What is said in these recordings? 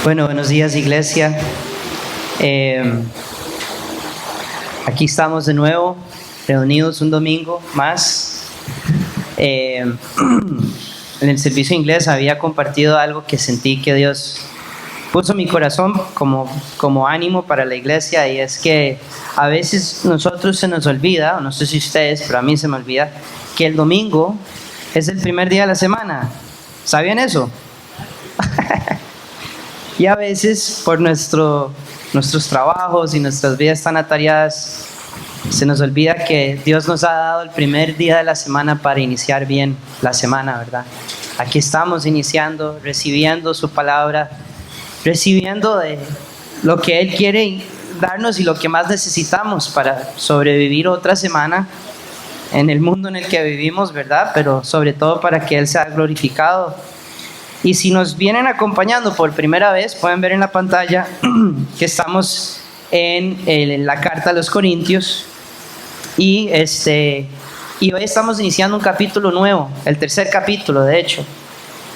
Bueno, buenos días, iglesia. Aquí estamos de nuevo, reunidos un domingo más. En el servicio inglés había compartido algo que sentí que Dios puso en mi corazón como ánimo para la iglesia, y es que a veces nosotros se nos olvida, no sé si ustedes, pero a mí se me olvida, que el domingo es el primer día de la semana. ¿Sabían eso? Y a veces por nuestros trabajos y nuestras vidas tan atareadas se nos olvida que Dios nos ha dado el primer día de la semana para iniciar bien la semana, ¿verdad? Aquí estamos iniciando, recibiendo su palabra, recibiendo de lo que Él quiere darnos y lo que más necesitamos para sobrevivir otra semana en el mundo en el que vivimos, ¿verdad? Pero sobre todo para que Él sea glorificado. Y si nos vienen acompañando por primera vez, pueden ver en la pantalla que estamos en la carta a los Corintios. Y hoy estamos iniciando un capítulo nuevo, el tercer capítulo, de hecho.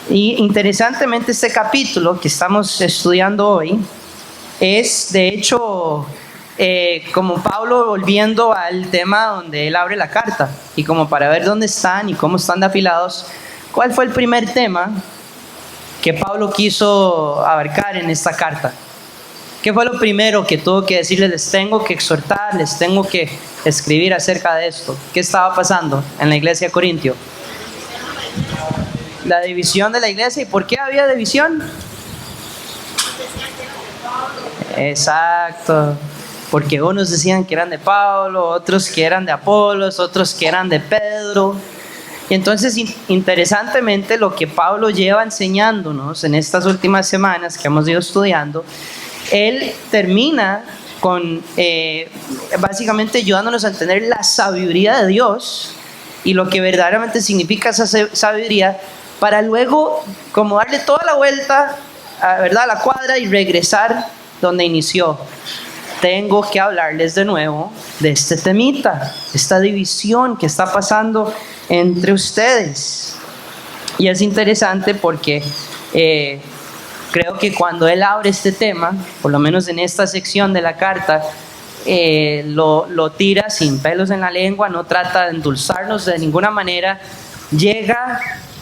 Y interesantemente, este capítulo que estamos estudiando hoy es, de hecho, como Pablo volviendo al tema donde él abre la carta. Y como para ver dónde están y cómo están de afilados, ¿cuál fue el primer tema que Pablo quiso abarcar en esta carta? ¿Qué fue lo primero que tuvo que decirles? Les tengo que exhortar, les tengo que escribir acerca de esto. ¿Qué estaba pasando en la iglesia de Corintio? La división de la iglesia. ¿Y por qué había división? Exacto. Porque unos decían que eran de Pablo, otros que eran de Apolos, otros que eran de Pedro. Y entonces, interesantemente, lo que Pablo lleva enseñándonos en estas últimas semanas que hemos ido estudiando, él termina con básicamente ayudándonos a entender la sabiduría de Dios y lo que verdaderamente significa esa sabiduría, para luego como darle toda la vuelta, ¿verdad?, a la cuadra y regresar donde inició. Tengo que hablarles de nuevo de este temita, esta división que está pasando entre ustedes. Y es interesante porque creo que cuando él abre este tema, por lo menos en esta sección de la carta, lo tira sin pelos en la lengua, no trata de endulzarnos de ninguna manera, llega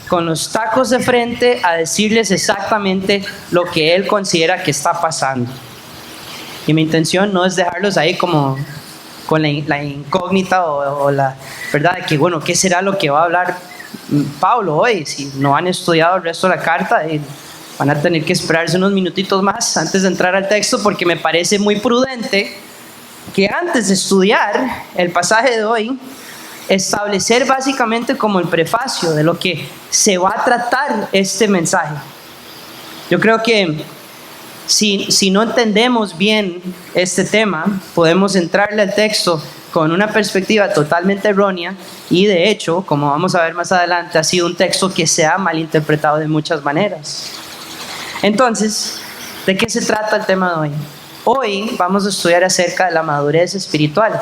con los tacos de frente a decirles exactamente lo que él considera que está pasando. Y mi intención no es dejarlos ahí como con la incógnita o la verdad de que, bueno, ¿qué será lo que va a hablar Pablo hoy? Si no han estudiado el resto de la carta, van a tener que esperarse unos minutitos más antes de entrar al texto, porque me parece muy prudente que antes de estudiar el pasaje de hoy, establecer básicamente como el prefacio de lo que se va a tratar este mensaje. Yo creo que si no entendemos bien este tema, podemos entrarle al texto con una perspectiva totalmente errónea, y de hecho, como vamos a ver más adelante, ha sido un texto que se ha malinterpretado de muchas maneras. Entonces, ¿de qué se trata el tema de hoy? Hoy vamos a estudiar acerca de la madurez espiritual.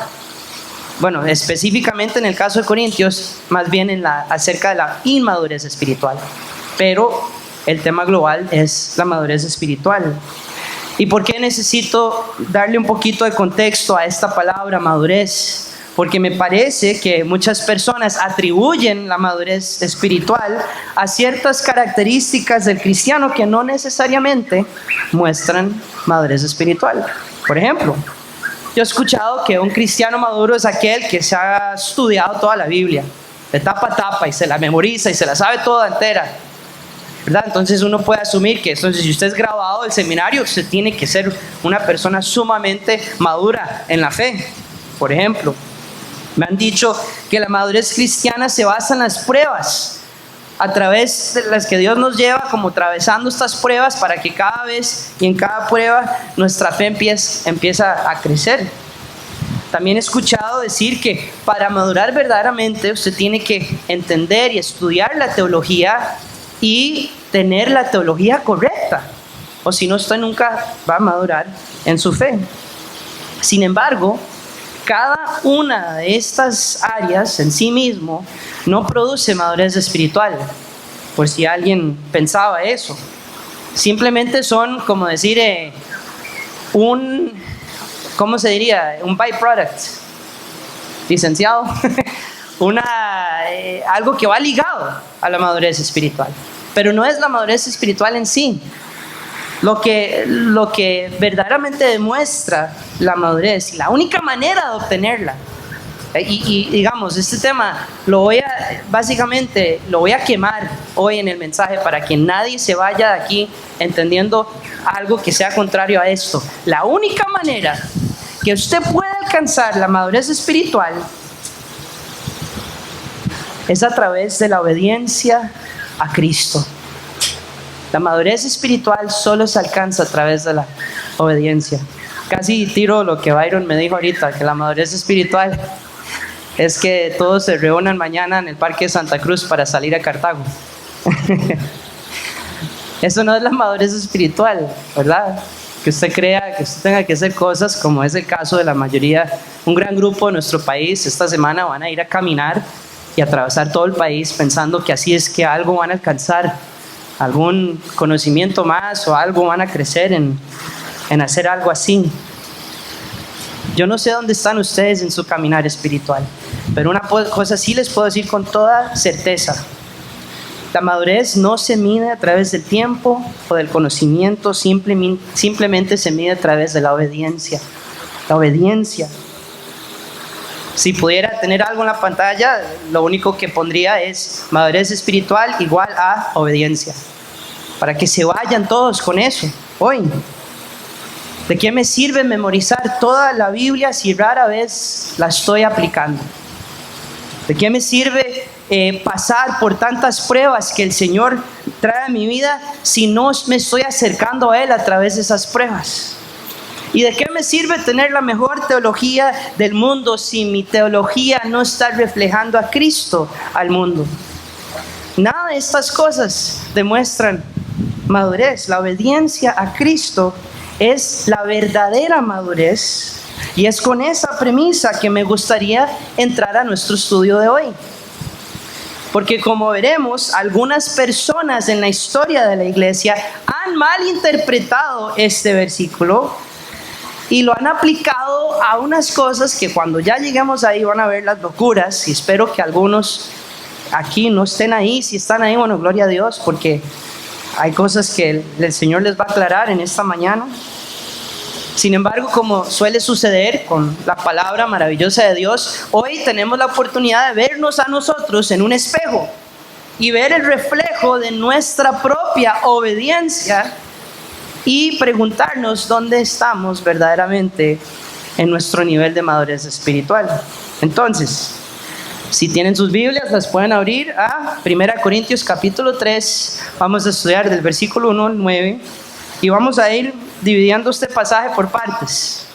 Bueno, específicamente en el caso de Corintios, más bien acerca de la inmadurez espiritual. Pero el tema global es la madurez espiritual. ¿Y por qué necesito darle un poquito de contexto a esta palabra madurez? Porque me parece que muchas personas atribuyen la madurez espiritual a ciertas características del cristiano que no necesariamente muestran madurez espiritual. Por ejemplo, yo he escuchado que un cristiano maduro es aquel que se ha estudiado toda la Biblia, de tapa a tapa, y se la memoriza y se la sabe toda entera, ¿verdad? Entonces uno puede asumir que si usted es graduado del seminario, usted tiene que ser una persona sumamente madura en la fe. Por ejemplo, me han dicho que la madurez cristiana se basa en las pruebas, a través de las que Dios nos lleva como atravesando estas pruebas, para que cada vez y en cada prueba nuestra fe empieza a crecer. También he escuchado decir que para madurar verdaderamente usted tiene que entender y estudiar la teología y tener la teología correcta, o si no, usted nunca va a madurar en su fe. Sin embargo, cada una de estas áreas en sí mismo no produce madurez espiritual, por si alguien pensaba eso. simplemente son, como decir, ¿cómo se diría? Un byproduct, licenciado, algo que va ligado a la madurez espiritual, pero no es la madurez espiritual en sí. Lo que verdaderamente demuestra la única manera de obtenerla. Y digamos, este tema básicamente lo voy a quemar hoy en el mensaje para que nadie se vaya de aquí entendiendo algo que sea contrario a esto. La única manera que usted puede alcanzar la madurez espiritual es a través de la obediencia a Cristo. La madurez espiritual solo se alcanza a través de la obediencia. Casi tiro lo que Byron me dijo ahorita, que la madurez espiritual es que todos se reúnan mañana en el Parque de Santa Cruz para salir a Cartago. Eso no es la madurez espiritual, ¿verdad? Que usted crea que usted tenga que hacer cosas como es el caso de la mayoría. Un gran grupo de nuestro país esta semana van a ir a caminar y atravesar todo el país pensando que así es que algo van a alcanzar, algún conocimiento más o algo van a crecer en hacer algo así. Yo no sé dónde están ustedes en su caminar espiritual, pero una cosa sí les puedo decir con toda certeza. La madurez no se mide a través del tiempo o del conocimiento, simplemente se mide a través de la obediencia. La obediencia. Si pudiera tener algo en la pantalla, lo único que pondría es madurez espiritual igual a obediencia. Para que se vayan todos con eso hoy. ¿De qué me sirve memorizar toda la Biblia si rara vez la estoy aplicando? ¿De qué me sirve pasar por tantas pruebas que el Señor trae a mi vida si no me estoy acercando a Él a través de esas pruebas? ¿Y de qué me sirve tener la mejor teología del mundo si mi teología no está reflejando a Cristo al mundo? Nada de estas cosas demuestran madurez. La obediencia a Cristo es la verdadera madurez, y es con esa premisa que me gustaría entrar a nuestro estudio de hoy. Porque como veremos, algunas personas en la historia de la iglesia han malinterpretado este versículo y lo han aplicado a unas cosas que cuando ya lleguemos ahí van a ver las locuras, y espero que algunos aquí no estén ahí. Si están ahí, bueno, gloria a Dios, porque hay cosas que el Señor les va a aclarar en esta mañana. Sin embargo, como suele suceder con la palabra maravillosa de Dios, hoy tenemos la oportunidad de vernos a nosotros en un espejo y ver el reflejo de nuestra propia obediencia y preguntarnos dónde estamos verdaderamente en nuestro nivel de madurez espiritual. Entonces, si tienen sus Biblias, las pueden abrir a 1 Corintios capítulo 3. Vamos a estudiar del versículo 1 al 9 y vamos a ir dividiendo este pasaje por partes.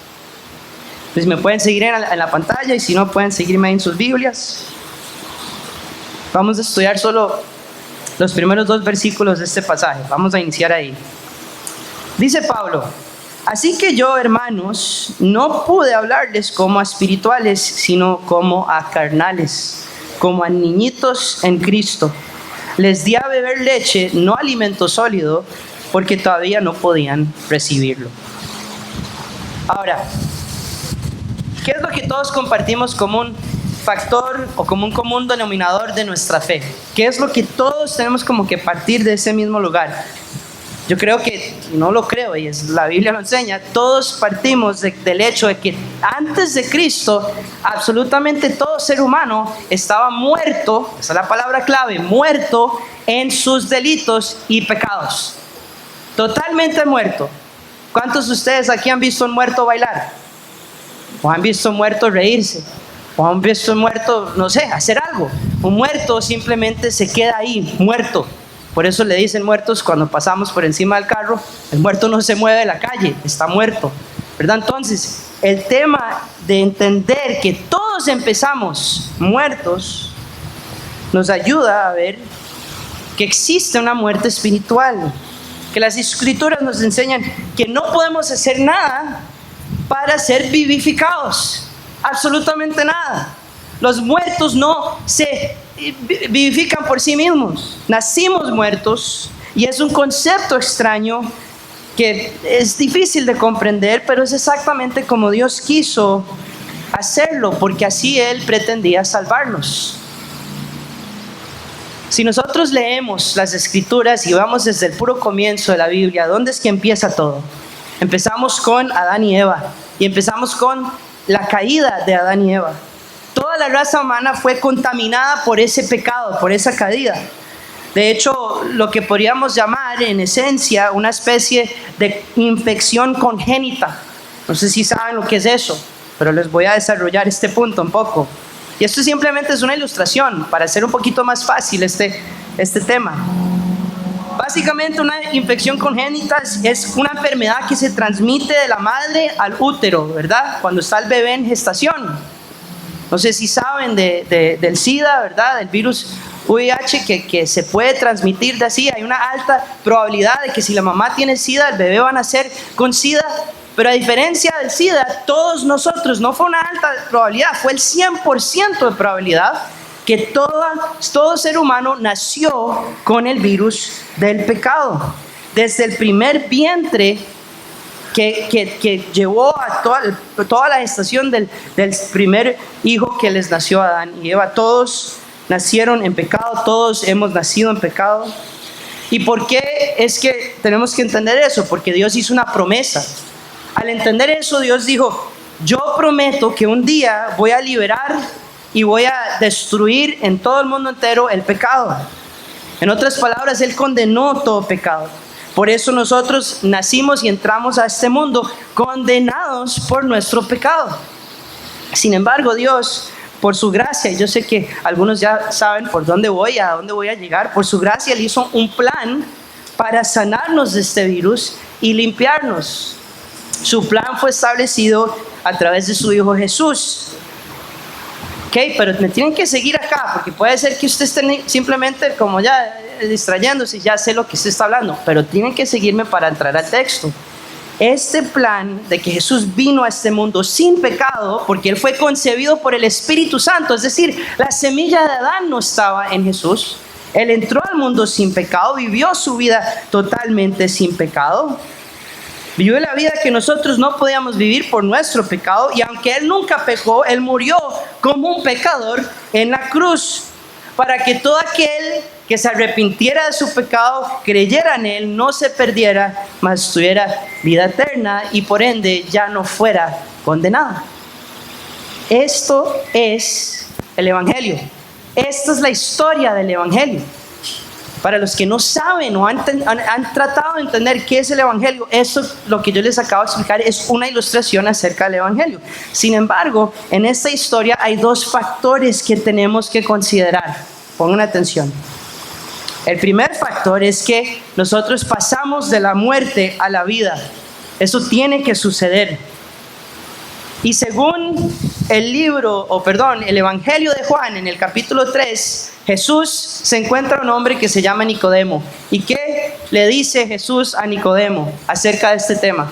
Pues me pueden seguir en la pantalla, y si no, pueden seguirme ahí en sus Biblias. Vamos a estudiar solo los primeros 2 versículos de este pasaje. Vamos a iniciar ahí. Dice Pablo: así que yo, hermanos, no pude hablarles como a espirituales, sino como a carnales, como a niñitos en Cristo. Les di a beber leche, no alimento sólido, porque todavía no podían recibirlo. Ahora, ¿qué es lo que todos compartimos como un factor o como un común denominador de nuestra fe? ¿Qué es lo que todos tenemos como que partir de ese mismo lugar? Yo creo que, no lo creo, y la Biblia lo enseña, todos partimos del hecho de que antes de Cristo, absolutamente todo ser humano estaba muerto, esa es la palabra clave, muerto en sus delitos y pecados. Totalmente muerto. ¿Cuántos de ustedes aquí han visto a un muerto bailar? ¿O han visto a un muerto reírse? ¿O han visto a un muerto, no sé, hacer algo? Un muerto simplemente se queda ahí, muerto. Por eso le dicen muertos cuando pasamos por encima del carro. El muerto no se mueve de la calle, está muerto, ¿verdad? Entonces, el tema de entender que todos empezamos muertos nos ayuda a ver que existe una muerte espiritual. Que las escrituras nos enseñan que no podemos hacer nada para ser vivificados. Absolutamente nada. Los muertos no se vivifican por sí mismos. Nacimos muertos Y es un concepto extraño que es difícil de comprender, pero es exactamente como Dios quiso hacerlo, porque así Él pretendía salvarnos. Si nosotros leemos las Escrituras y vamos desde el puro comienzo de la Biblia, ¿dónde es que empieza todo? Empezamos con Adán y Eva, y empezamos con la caída de Adán y Eva. Toda la raza humana fue contaminada por ese pecado, por esa caída. De hecho, lo que podríamos llamar en esencia una especie de infección congénita. No sé si saben lo que es eso, pero les voy a desarrollar este punto un poco. Y esto simplemente es una ilustración para hacer un poquito más fácil este tema. Básicamente una infección congénita es una enfermedad que se transmite de la madre al útero, ¿verdad? Cuando está el bebé en gestación. No sé si saben del SIDA, ¿verdad? Del virus VIH que se puede transmitir de así. Hay una alta probabilidad de que si la mamá tiene SIDA, el bebé va a nacer con SIDA. Pero a diferencia del SIDA, todos nosotros, no fue una alta probabilidad, fue el 100% de probabilidad que todo ser humano nació con el virus del pecado. Desde el primer vientre que llevó a toda la gestación del primer hijo que les nació a Adán y Eva, todos nacieron en pecado, todos hemos nacido en pecado. ¿Y por qué es que tenemos que entender eso? Porque Dios hizo una promesa. Al entender eso, Dios dijo, yo prometo que un día voy a liberar y voy a destruir en todo el mundo entero el pecado. En otras palabras, Él condenó todo pecado. Por eso nosotros nacimos y entramos a este mundo condenados por nuestro pecado. Sin embargo, Dios, por su gracia, y yo sé que algunos ya saben por dónde voy, a dónde voy a llegar, por su gracia Él hizo un plan para sanarnos de este virus y limpiarnos. Su plan fue establecido a través de su Hijo Jesús. Pero me tienen que seguir acá, porque puede ser que usted esté simplemente como ya distrayéndose, ya sé lo que usted está hablando, pero tienen que seguirme para entrar al texto. Este plan de que Jesús vino a este mundo sin pecado, porque Él fue concebido por el Espíritu Santo, es decir, la semilla de Adán no estaba en Jesús. Él entró al mundo sin pecado, vivió su vida totalmente sin pecado. Vivió la vida que nosotros no podíamos vivir por nuestro pecado, y aunque Él nunca pecó, Él murió como un pecador en la cruz, para que todo aquel que se arrepintiera de su pecado, creyera en Él, no se perdiera, mas tuviera vida eterna y por ende ya no fuera condenado. Esto es el Evangelio. Esta es la historia del Evangelio. Para los que no saben o han tratado de entender qué es el Evangelio, eso, lo que yo les acabo de explicar, es una ilustración acerca del Evangelio. Sin embargo, en esta historia hay dos factores que tenemos que considerar. Pongan atención. El primer factor es que nosotros pasamos de la muerte a la vida. Eso tiene que suceder. Y según el Evangelio de Juan, en el capítulo 3, Jesús se encuentra un hombre que se llama Nicodemo. ¿Y qué le dice Jesús a Nicodemo acerca de este tema?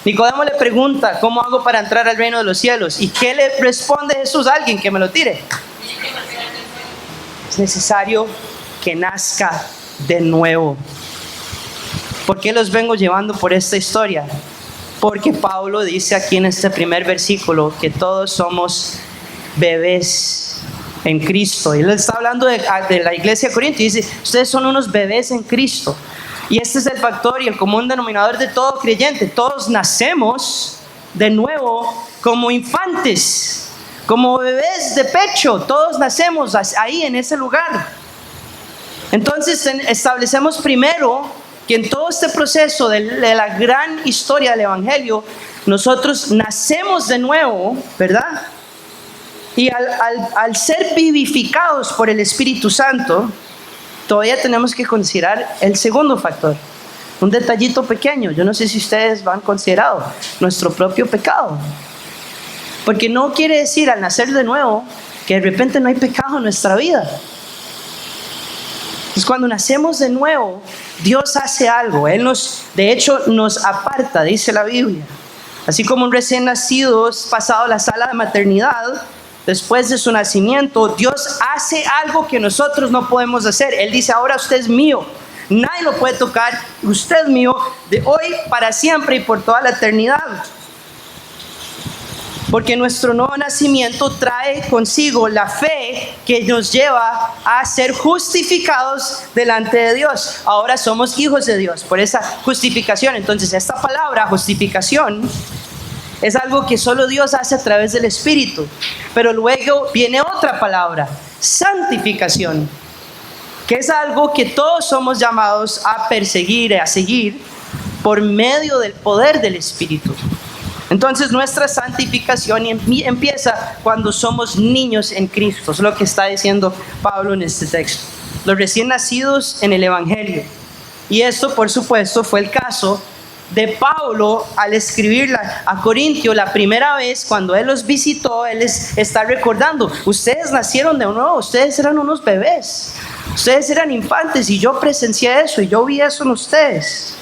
Nicodemo le pregunta, ¿cómo hago para entrar al reino de los cielos? ¿Y qué le responde Jesús? Alguien que me lo tire. Es necesario que nazca de nuevo. ¿Por qué los vengo llevando por esta historia? Porque Pablo dice aquí en este primer versículo que todos somos bebés en Cristo. Y él está hablando de la iglesia de Corinto y dice, ustedes son unos bebés en Cristo. Y este es el factor y el común denominador de todo creyente. Todos nacemos de nuevo como infantes, como bebés de pecho. Todos nacemos ahí en ese lugar. Entonces establecemos primero que en todo este proceso de la gran historia del Evangelio, nosotros nacemos de nuevo, ¿verdad? Y al ser vivificados por el Espíritu Santo, todavía tenemos que considerar el segundo factor. Un detallito pequeño, yo no sé si ustedes lo han considerado, nuestro propio pecado. Porque no quiere decir al nacer de nuevo que de repente no hay pecado en nuestra vida. Entonces, cuando nacemos de nuevo, Dios hace algo. Él de hecho nos aparta, dice la Biblia. Así como un recién nacido es pasado a la sala de maternidad, después de su nacimiento, Dios hace algo que nosotros no podemos hacer. Él dice, ahora usted es mío. nadie lo puede tocar, usted es mío de hoy para siempre y por toda la eternidad. Porque nuestro nuevo nacimiento trae consigo la fe que nos lleva a ser justificados delante de Dios. Ahora somos hijos de Dios por esa justificación. Entonces esta palabra, justificación, es algo que solo Dios hace a través del Espíritu. Pero luego viene otra palabra, santificación, que es algo que todos somos llamados a perseguir, a seguir por medio del poder del Espíritu. Entonces nuestra santificación empieza cuando somos niños en Cristo. Es lo que está diciendo Pablo en este texto. Los recién nacidos en el Evangelio. Y esto, por supuesto, fue el caso de Pablo al escribir a Corintio la primera vez. Cuando él los visitó, él les está recordando: ustedes nacieron de nuevo, ustedes eran unos bebés, ustedes eran infantes, y yo presencié eso y yo vi eso en ustedes.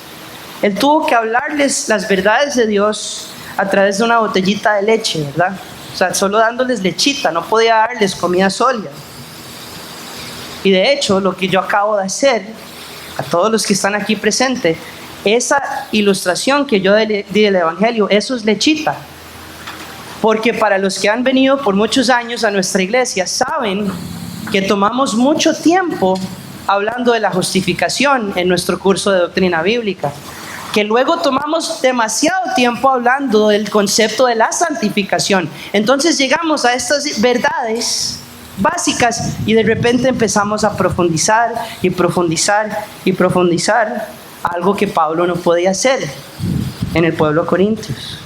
Él tuvo que hablarles las verdades de Dios a través de una botellita de leche, ¿verdad? O sea, solo dándoles lechita, no podía darles comida sólida. Y de hecho, lo que yo acabo de hacer, a todos los que están aquí presentes, esa ilustración que yo di del Evangelio, eso es lechita. Porque para los que han venido por muchos años a nuestra iglesia, saben que tomamos mucho tiempo hablando de la justificación en nuestro curso de doctrina bíblica, que luego tomamos demasiado tiempo hablando del concepto de la santificación. Entonces llegamos a estas verdades básicas y de repente empezamos a profundizar y profundizar y profundizar, algo que Pablo no podía hacer en el pueblo de Corintios.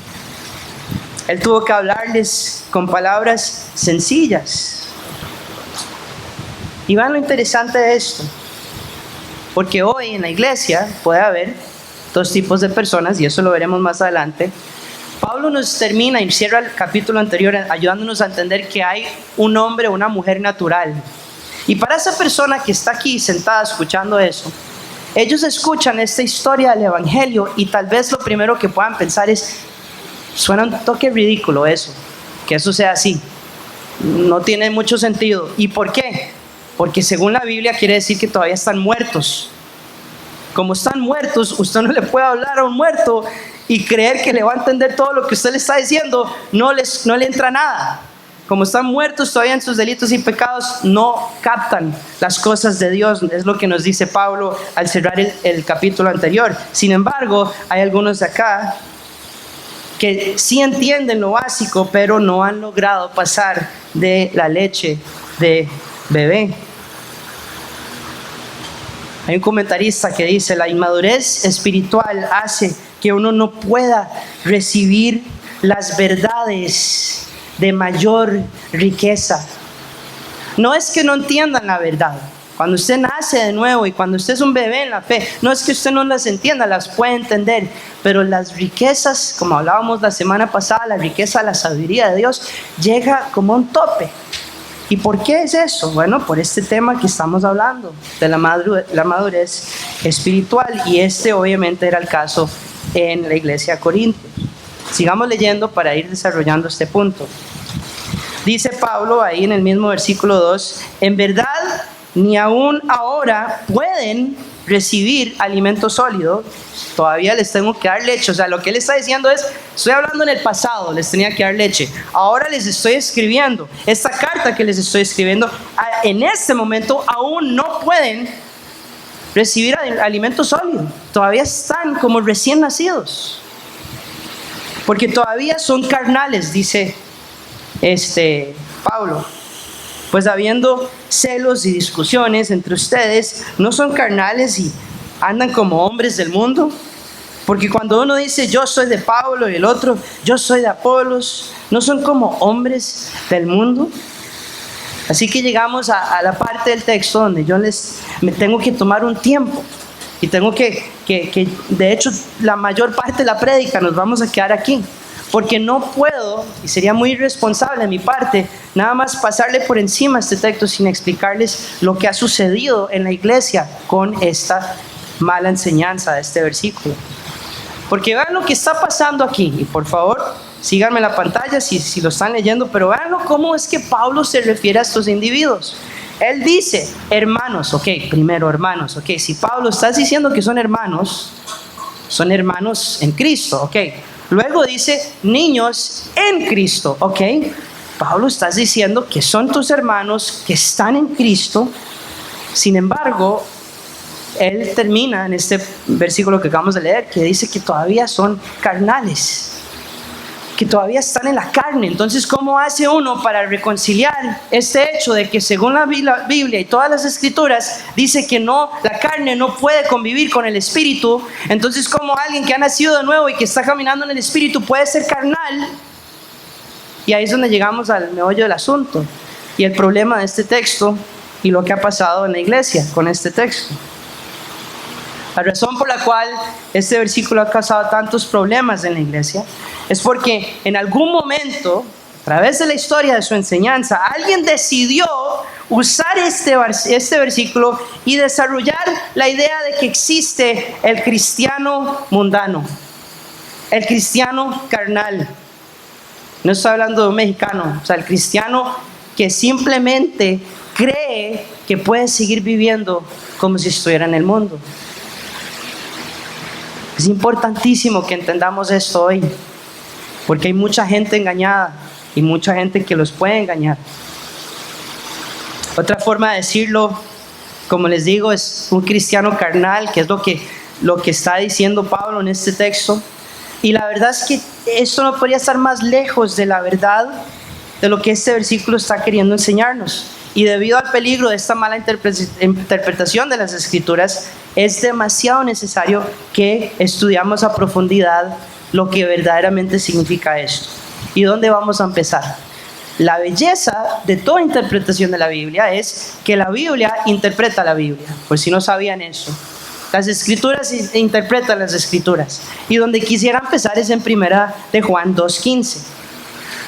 Él tuvo que hablarles con palabras sencillas. Y vean lo interesante de esto, porque hoy en la iglesia puede haber dos tipos de personas, y eso lo veremos más adelante. Pablo nos termina y cierra el capítulo anterior ayudándonos a entender que hay un hombre o una mujer natural. Y para esa persona que está aquí sentada escuchando eso, ellos escuchan esta historia del Evangelio y tal vez lo primero que puedan pensar es: suena un toque ridículo eso, que eso sea así. No tiene mucho sentido. ¿Y por qué? Porque según la Biblia quiere decir que todavía están muertos. Como están muertos, usted no le puede hablar a un muerto y creer que le va a entender todo lo que usted le está diciendo. No le entra nada. Como están muertos todavía en sus delitos y pecados, no captan las cosas de Dios. Es lo que nos dice Pablo al cerrar el capítulo anterior. Sin embargo, hay algunos de acá que sí entienden lo básico, pero no han logrado pasar de la leche de bebé. Hay un comentarista que dice: la inmadurez espiritual hace que uno no pueda recibir las verdades de mayor riqueza. No es que no entiendan la verdad. Cuando usted nace de nuevo y cuando usted es un bebé en la fe, no es que usted no las entienda, las puede entender, pero las riquezas, como hablábamos la semana pasada, la riqueza de la sabiduría de Dios llega como un tope. ¿Y por qué es eso? Bueno, por este tema que estamos hablando, de la madurez espiritual, y este obviamente era el caso en la iglesia de Corintios. Sigamos leyendo para ir desarrollando este punto. Dice Pablo ahí en el mismo versículo 2: en verdad, ni aún ahora pueden recibir alimento sólido, todavía les tengo que dar leche. O sea, lo que él está diciendo es: estoy hablando en el pasado, les tenía que dar leche, ahora les estoy escribiendo esta carta que les estoy escribiendo, en este momento aún no pueden recibir alimento sólido, todavía están como recién nacidos, porque todavía son carnales, dice Pablo. Pues habiendo celos y discusiones entre ustedes, ¿no son carnales y andan como hombres del mundo? Porque cuando uno dice yo soy de Pablo y el otro yo soy de Apolos, ¿no son como hombres del mundo? Así que llegamos a la parte del texto donde me tengo que tomar un tiempo y tengo que de hecho la mayor parte de la prédica nos vamos a quedar aquí. Porque no puedo, y sería muy irresponsable de mi parte, nada más pasarle por encima este texto sin explicarles lo que ha sucedido en la iglesia con esta mala enseñanza de este versículo. Porque vean lo que está pasando aquí, y por favor, síganme la pantalla si lo están leyendo, pero vean cómo es que Pablo se refiere a estos individuos. Él dice, hermanos, ok, primero hermanos, ok, si Pablo estás diciendo que son hermanos en Cristo, ok. Luego dice, niños en Cristo, ok. Pablo estás diciendo que son tus hermanos que están en Cristo. Sin embargo, él termina en este versículo que acabamos de leer, que dice que todavía son carnales, que todavía están en la carne. Entonces, ¿cómo hace uno para reconciliar este hecho de que según la Biblia y todas las escrituras dice que no, la carne no puede convivir con el espíritu? Entonces, ¿cómo alguien que ha nacido de nuevo y que está caminando en el espíritu puede ser carnal? Y ahí es donde llegamos al meollo del asunto y el problema de este texto y lo que ha pasado en la iglesia con este texto. La razón por la cual este versículo ha causado tantos problemas en la iglesia es porque en algún momento, a través de la historia de su enseñanza, alguien decidió usar este versículo y desarrollar la idea de que existe el cristiano mundano, el cristiano carnal. No estoy hablando de un mexicano, o sea, el cristiano que simplemente cree que puede seguir viviendo como si estuviera en el mundo. Es importantísimo que entendamos esto hoy, porque hay mucha gente engañada y mucha gente que los puede engañar. Otra forma de decirlo, como les digo, es un cristiano carnal, que es lo que está diciendo Pablo en este texto. Y la verdad es que esto no podría estar más lejos de la verdad de lo que este versículo está queriendo enseñarnos. Y debido al peligro de esta mala interpretación de las Escrituras, es demasiado necesario que estudiamos a profundidad lo que verdaderamente significa esto. ¿Y dónde vamos a empezar? La belleza de toda interpretación de la Biblia es que la Biblia interpreta la Biblia, por si no sabían eso. Las Escrituras interpretan las Escrituras. Y donde quisiera empezar es en 1 de Juan 2:15.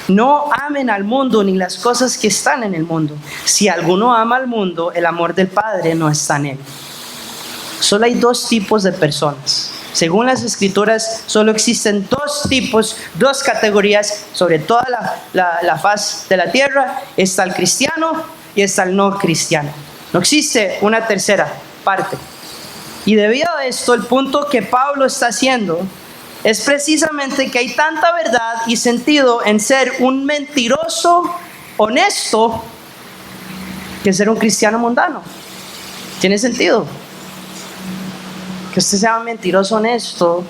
No amen al mundo ni las cosas que están en el mundo. Si alguno ama al mundo, el amor del Padre no está en él. Solo hay dos tipos de personas. Según las Escrituras, solo existen dos categorías sobre toda la faz de la tierra. Está el cristiano y está el no cristiano. No existe una tercera parte. Y debido a esto, el punto que Pablo está haciendo es precisamente que hay tanta verdad y sentido en ser un mentiroso honesto que ser un cristiano mundano. ¿Tiene sentido? Que usted sea un mentiroso honesto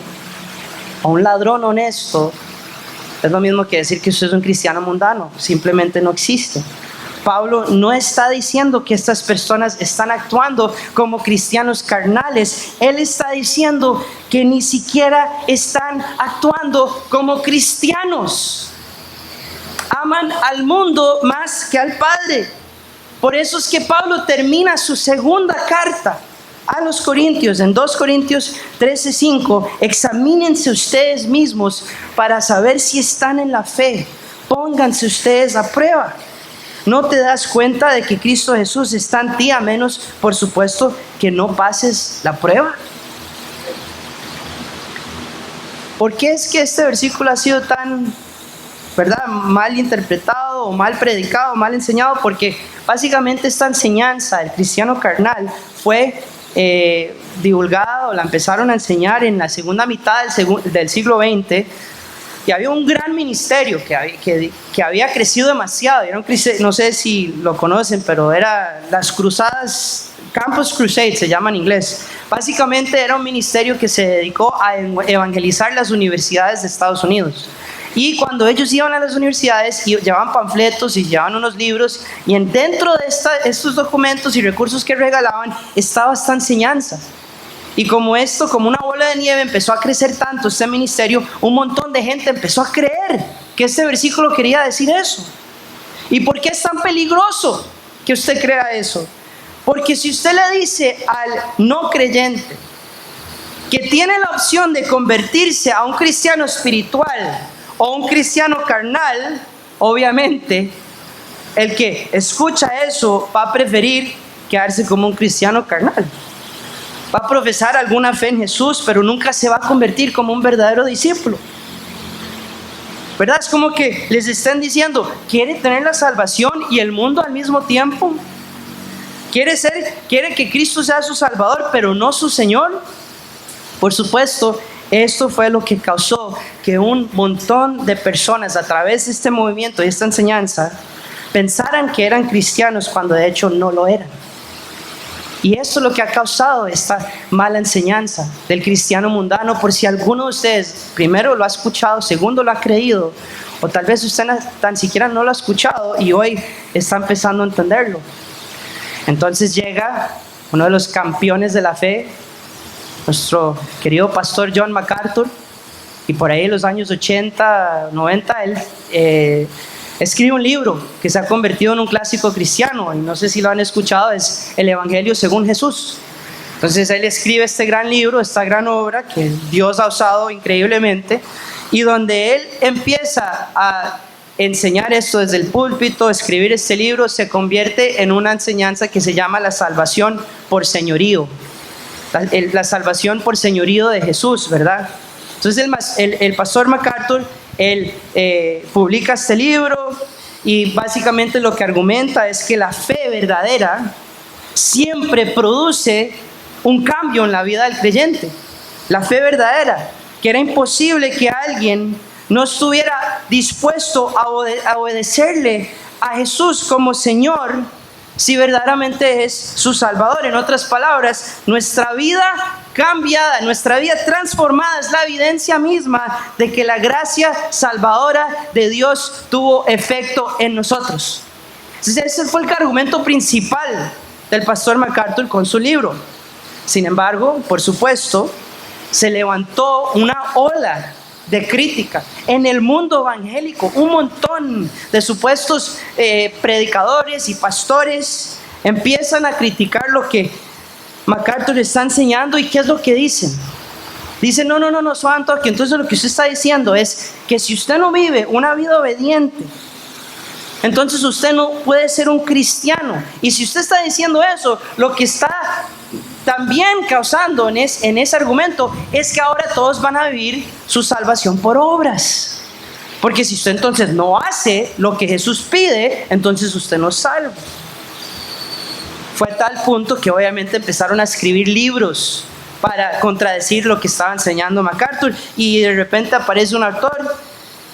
o un ladrón honesto es lo mismo que decir que usted es un cristiano mundano. Simplemente no existe. Pablo no está diciendo que estas personas están actuando como cristianos carnales. Él está diciendo que ni siquiera están actuando como cristianos. Aman al mundo más que al Padre. Por eso es que Pablo termina su segunda carta a los Corintios en 2 Corintios 13:5. Examínense ustedes mismos para saber si están en la fe. Pónganse ustedes a prueba. ¿No te das cuenta de que Cristo Jesús está en ti, a menos, por supuesto, que no pases la prueba? ¿Por qué es que este versículo ha sido tan, mal interpretado o mal predicado, mal enseñado? Porque básicamente esta enseñanza del cristiano carnal fue divulgada, o la empezaron a enseñar en la segunda mitad del siglo XX. Y había un gran ministerio que había crecido demasiado. No sé si lo conocen, pero era las cruzadas, Campus Crusade se llama en inglés. Básicamente era un ministerio que se dedicó a evangelizar las universidades de Estados Unidos. Y cuando ellos iban a las universidades, llevaban panfletos y llevaban unos libros, y dentro de estos documentos y recursos que regalaban estaba esta enseñanza. Y como una bola de nieve empezó a crecer tanto este ministerio, un montón de gente empezó a creer que este versículo quería decir eso. ¿Y por qué es tan peligroso que usted crea eso? Porque si usted le dice al no creyente que tiene la opción de convertirse a un cristiano espiritual o un cristiano carnal, obviamente el que escucha eso va a preferir quedarse como un cristiano carnal. Va a profesar alguna fe en Jesús, pero nunca se va a convertir como un verdadero discípulo. ¿Verdad? Es como que les están diciendo, ¿quiere tener la salvación y el mundo al mismo tiempo? quiere que Cristo sea su Salvador, pero no su Señor. Por supuesto, esto fue lo que causó que un montón de personas a través de este movimiento y esta enseñanza pensaran que eran cristianos cuando de hecho no lo eran. Y esto es lo que ha causado esta mala enseñanza del cristiano mundano. Por si alguno de ustedes primero lo ha escuchado, segundo lo ha creído, o tal vez usted tan siquiera no lo ha escuchado y hoy está empezando a entenderlo. Entonces llega uno de los campeones de la fe, nuestro querido pastor John MacArthur, y por ahí en los años 80, 90, él escribe un libro que se ha convertido en un clásico cristiano, y no sé si lo han escuchado, es El Evangelio según Jesús. Entonces él escribe este gran libro, esta gran obra que Dios ha usado increíblemente, y donde él empieza a enseñar esto desde el púlpito, escribir este libro, se convierte en una enseñanza que se llama la salvación por señorío. La salvación por señorío de Jesús, ¿verdad? Entonces el pastor MacArthur, él publica este libro y básicamente lo que argumenta es que la fe verdadera siempre produce un cambio en la vida del creyente. La fe verdadera, que era imposible que alguien no estuviera dispuesto a obedecerle a Jesús como Señor si verdaderamente es su Salvador. En otras palabras, nuestra vida cambiada, nuestra vida transformada es la evidencia misma de que la gracia salvadora de Dios tuvo efecto en nosotros. Entonces, ese fue el argumento principal del pastor MacArthur con su libro. Sin embargo, por supuesto, se levantó una ola de crítica en el mundo evangélico. Un montón de supuestos predicadores y pastores empiezan a criticar lo que MacArthur está enseñando. ¿Y qué es lo que dicen? Dicen, no, suave toque. Entonces lo que usted está diciendo es que si usted no vive una vida obediente, entonces usted no puede ser un cristiano. Y si usted está diciendo eso, lo que está también causando en ese argumento es que ahora todos van a vivir su salvación por obras. Porque si usted entonces no hace lo que Jesús pide, entonces usted no es salvo. Fue a tal punto que obviamente empezaron a escribir libros para contradecir lo que estaba enseñando MacArthur, y de repente aparece un autor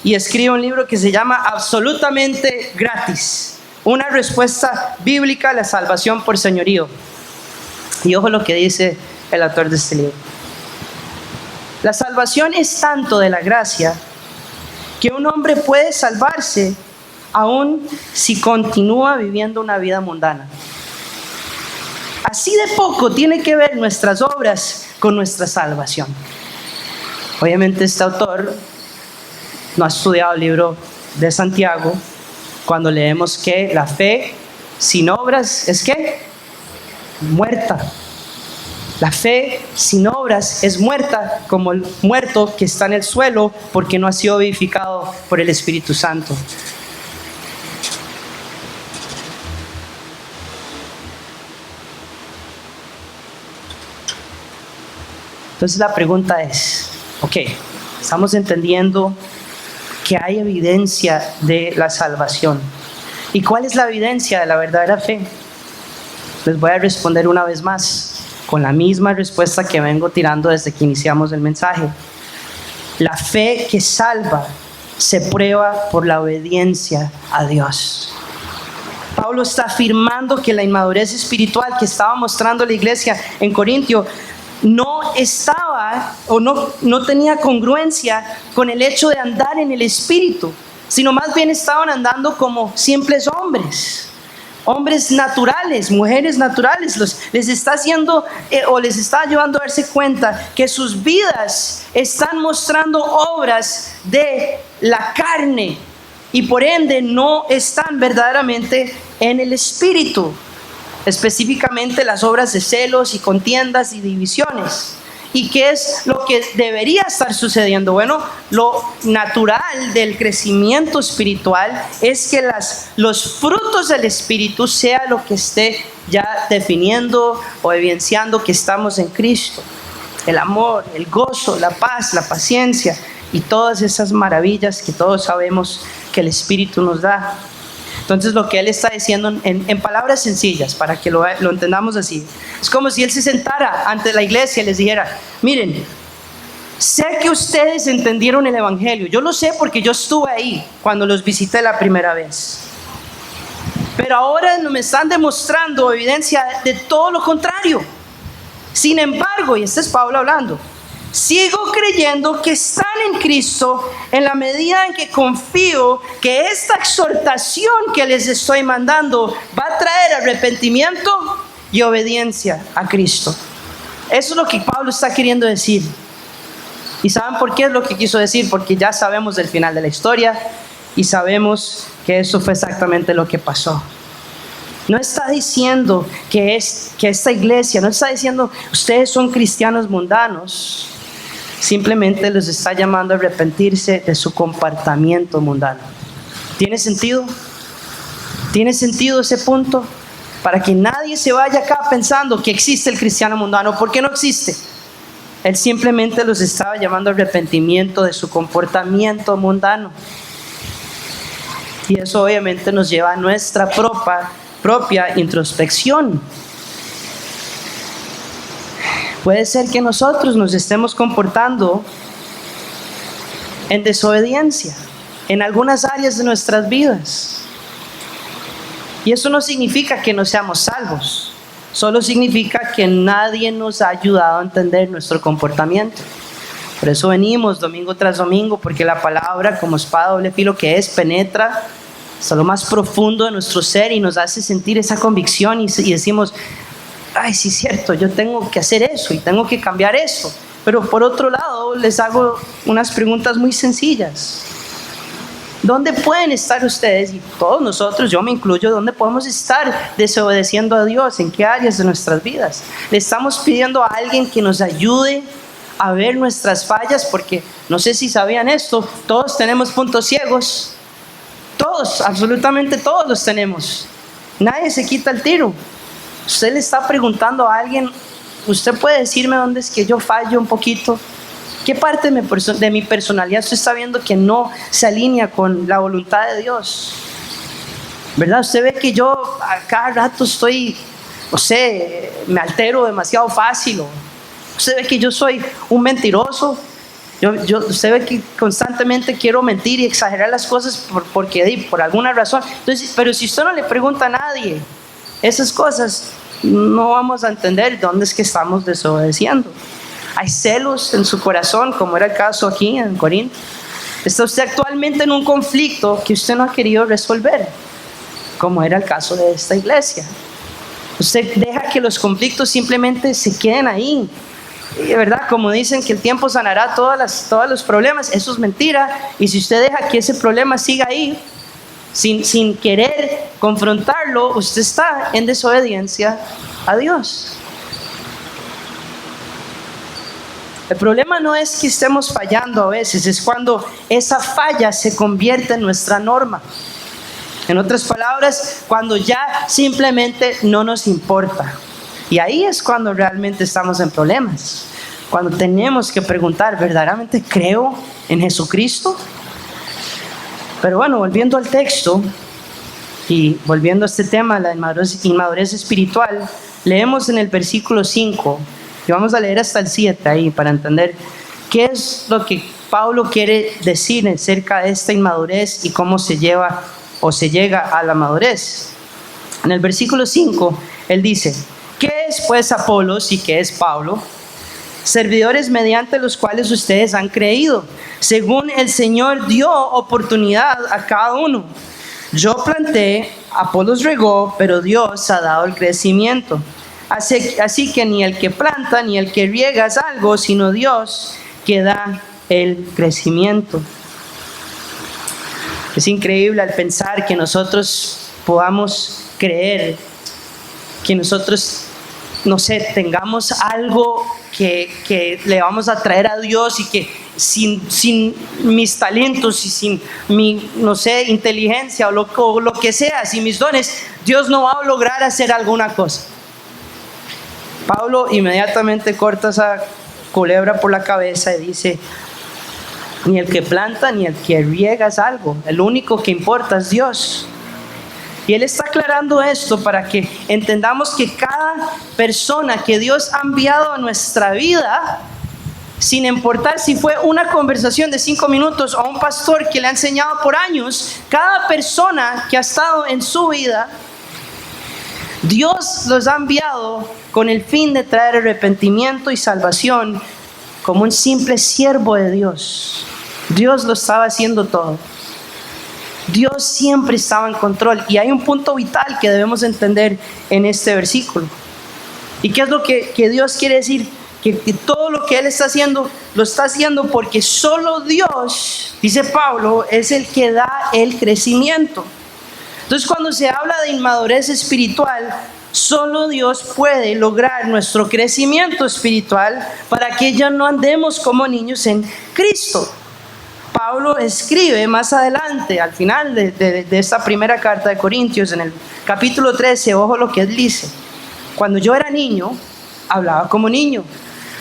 y escribe un libro que se llama Absolutamente Gratis, una respuesta bíblica a la salvación por señorío. Y ojo lo que dice el autor de este libro. La salvación es tanto de la gracia que un hombre puede salvarse aún si continúa viviendo una vida mundana. Así de poco tiene que ver nuestras obras con nuestra salvación. Obviamente este autor no ha estudiado el libro de Santiago cuando leemos que la fe sin obras es ¿qué? Muerta. La fe sin obras es muerta, como el muerto que está en el suelo porque no ha sido vivificado por el Espíritu Santo. Entonces la pregunta es, estamos entendiendo que hay evidencia de la salvación. ¿Y cuál es la evidencia de la verdadera fe? Les voy a responder una vez más, con la misma respuesta que vengo tirando desde que iniciamos el mensaje. La fe que salva se prueba por la obediencia a Dios. Pablo está afirmando que la inmadurez espiritual que estaba mostrando la iglesia en Corintio no estaba o no tenía congruencia con el hecho de andar en el Espíritu, sino más bien estaban andando como simples hombres naturales, mujeres naturales. Les está haciendo o les está ayudando a darse cuenta que sus vidas están mostrando obras de la carne y por ende no están verdaderamente en el Espíritu. Específicamente las obras de celos y contiendas y divisiones. ¿Y qué es lo que debería estar sucediendo? Bueno, lo natural del crecimiento espiritual es que los frutos del Espíritu sea lo que esté ya definiendo o evidenciando que estamos en Cristo. El amor, el gozo, la paz, la paciencia y todas esas maravillas que todos sabemos que el Espíritu nos da. Entonces lo que él está diciendo en palabras sencillas, para que lo entendamos así, es como si él se sentara ante la iglesia y les dijera: miren, sé que ustedes entendieron el evangelio, yo lo sé porque yo estuve ahí cuando los visité la primera vez, pero ahora me están demostrando evidencia de todo lo contrario. Sin embargo, y este es Pablo hablando, sigo creyendo que están en Cristo en la medida en que confío que esta exhortación que les estoy mandando va a traer arrepentimiento y obediencia a Cristo. Eso es lo que Pablo está queriendo decir. ¿Y saben por qué es lo que quiso decir? Porque ya sabemos del final de la historia y sabemos que eso fue exactamente lo que pasó. No está diciendo que esta iglesia, no está diciendo ustedes son cristianos mundanos. Simplemente los está llamando a arrepentirse de su comportamiento mundano. ¿Tiene sentido? ¿Tiene sentido ese punto? Para que nadie se vaya acá pensando que existe el cristiano mundano. ¿Por qué no existe? Él simplemente los estaba llamando a arrepentimiento de su comportamiento mundano. Y eso obviamente nos lleva a nuestra propia introspección. Puede ser que nosotros nos estemos comportando en desobediencia en algunas áreas de nuestras vidas. Y eso no significa que no seamos salvos. Solo significa que nadie nos ha ayudado a entender nuestro comportamiento. Por eso venimos domingo tras domingo, porque la palabra, como espada doble filo que es, penetra hasta lo más profundo de nuestro ser y nos hace sentir esa convicción y decimos: ay, sí es cierto, yo tengo que hacer eso y tengo que cambiar eso. Pero por otro lado, les hago unas preguntas muy sencillas. ¿Dónde pueden estar ustedes, y todos nosotros, yo me incluyo, dónde podemos estar desobedeciendo a Dios? ¿En qué áreas de nuestras vidas? Le estamos pidiendo a alguien que nos ayude a ver nuestras fallas, porque no sé si sabían esto, todos tenemos puntos ciegos. Todos, absolutamente todos los tenemos. Nadie se quita el tiro. Usted le está preguntando a alguien: ¿usted puede decirme dónde es que yo fallo un poquito? ¿Qué parte de mi personalidad usted está viendo que no se alinea con la voluntad de Dios? ¿Verdad? Usted ve que yo a cada rato estoy, no sé, me altero demasiado fácil. Usted ve que yo soy un mentiroso. Usted ve que constantemente quiero mentir y exagerar las cosas por alguna razón. Entonces, pero si usted no le pregunta a nadie esas cosas, no vamos a entender dónde es que estamos desobedeciendo. Hay celos en su corazón, como era el caso aquí en Corinto. Está usted actualmente en un conflicto que usted no ha querido resolver, como era el caso de esta iglesia. Usted deja que los conflictos simplemente se queden ahí. Y de verdad, como dicen que el tiempo sanará todos los problemas, eso es mentira. Y si usted deja que ese problema siga ahí, sin querer confrontarlo, usted está en desobediencia a Dios. El problema no es que estemos fallando a veces, es cuando esa falla se convierte en nuestra norma. En otras palabras, cuando ya simplemente no nos importa. Y ahí es cuando realmente estamos en problemas. Cuando tenemos que preguntar: ¿verdaderamente creo en Jesucristo? Pero bueno, volviendo al texto y volviendo a este tema, la inmadurez espiritual, leemos en el versículo 5, y vamos a leer hasta el 7 ahí para entender qué es lo que Pablo quiere decir acerca de esta inmadurez y cómo se llega a la madurez. En el versículo 5, él dice: ¿qué es pues Apolos y qué es Pablo? Servidores mediante los cuales ustedes han creído, según el Señor dio oportunidad a cada uno. Yo planté, Apolos regó, pero Dios ha dado el crecimiento. Así que ni el que planta ni el que riega es algo, sino Dios que da el crecimiento. Es increíble al pensar que nosotros podamos creer que nosotros, no sé, tengamos algo que le vamos a traer a Dios y que sin mis talentos y sin mi, no sé, inteligencia o lo que sea, sin mis dones, Dios no va a lograr hacer alguna cosa. Pablo inmediatamente corta esa culebra por la cabeza y dice: ni el que planta ni el que riega es algo, el único que importa es Dios. Y Él está aclarando esto para que entendamos que cada persona que Dios ha enviado a nuestra vida, sin importar si fue una conversación de 5 minutos o un pastor que le ha enseñado por años, cada persona que ha estado en su vida, Dios los ha enviado con el fin de traer arrepentimiento y salvación como un simple siervo de Dios. Dios lo estaba haciendo todo. Dios siempre estaba en control. Y hay un punto vital que debemos entender en este versículo. ¿Y qué es lo que Dios quiere decir? Que todo lo que Él está haciendo, lo está haciendo porque solo Dios, dice Pablo, es el que da el crecimiento. Entonces, cuando se habla de inmadurez espiritual, solo Dios puede lograr nuestro crecimiento espiritual para que ya no andemos como niños en Cristo. Pablo escribe más adelante, al final de esta primera carta de Corintios, en el capítulo 13, ojo lo que él dice: cuando yo era niño, hablaba como niño,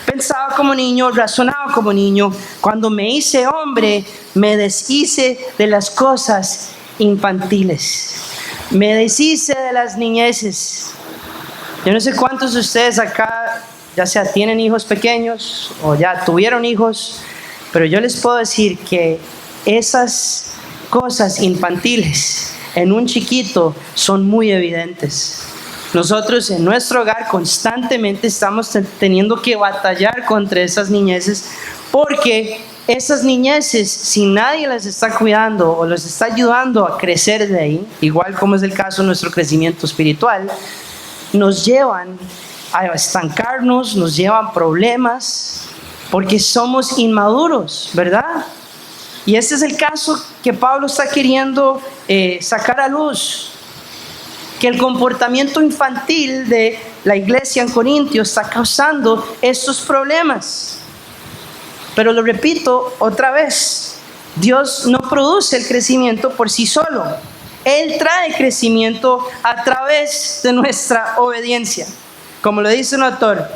pensaba como niño, razonaba como niño. Cuando me hice hombre, me deshice de las cosas infantiles, me deshice de las niñeces. Yo no sé cuántos de ustedes acá, ya sea tienen hijos pequeños o ya tuvieron hijos, pero yo les puedo decir que esas cosas infantiles en un chiquito son muy evidentes. Nosotros en nuestro hogar constantemente estamos teniendo que batallar contra esas niñeces, porque esas niñeces, si nadie las está cuidando o los está ayudando a crecer de ahí, igual como es el caso de nuestro crecimiento espiritual, nos llevan a estancarnos, nos llevan problemas, porque somos inmaduros, ¿verdad? Y este es el caso que Pablo está queriendo sacar a luz, que el comportamiento infantil de la iglesia en Corintios está causando estos problemas. Pero lo repito otra vez, Dios no produce el crecimiento por sí solo. Él trae crecimiento a través de nuestra obediencia. Como lo dice un autor: